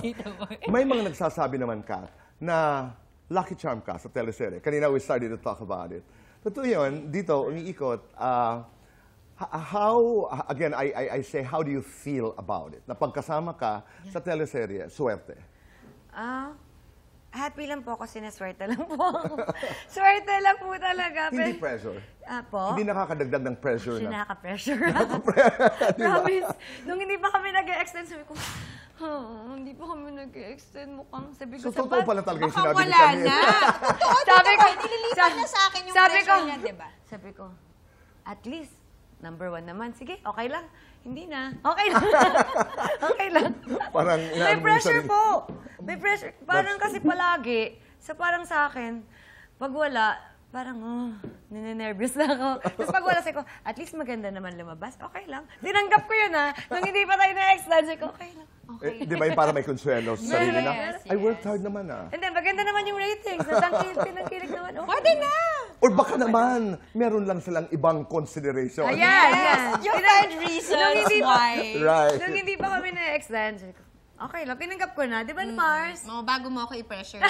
Tito Boy. May mga nagsasabi naman, Kat, na lucky charm ka sa teleserye. Kanina we started to talk about it. Totoo yun, dito, umiikot, again, I say, how do you feel about it? Na pagkasama ka sa teleserye, swerte. Happy lang po kasi swerte lang po ako. Swerte lang po talaga. Hindi pressure. Po? Hindi nakakadagdag ng pressure Actually, na. nakaka-pressure. Diba? Promise. Nung hindi pa kami nag-extend, sabi ko, hindi pa kami nag-extend mukhang. Sabi ko, So, totoo pala talaga yung Baka sinabi ni wala Camille. na. Sabi ko, Nililipat na sa akin yung sabi pressure ko, niya, di ba? Sabi ko, at least, number 1 naman. Sige, okay lang. Hindi na. Okay lang. Okay lang. Parang May inaano mo yung pressure sarili. po. May pressure. Parang kasi palagi, parang sa akin, pag wala, parang, nininervous na ako. Tapos pag wala, sabi ko, at least maganda naman lumabas. Okay lang. Tinanggap ko yun, ha. Nung hindi pa tayo na-extend, sabi ko, okay lang. Okay. Di ba yung para may consuelo sa sarili na? Yes, I worked hard naman ah. And then, maganda naman yung ratings. Tinangkilig naman. Okay. Pwede na! Or baka naman, meron lang silang ibang consideration. Ayan, ayan. You find reasons why. Right. Nung hindi pa kami na-extend, sabi ko, okay lang, tinanggap ko na. Di ba, Mars? Bago mo ako i-pressure.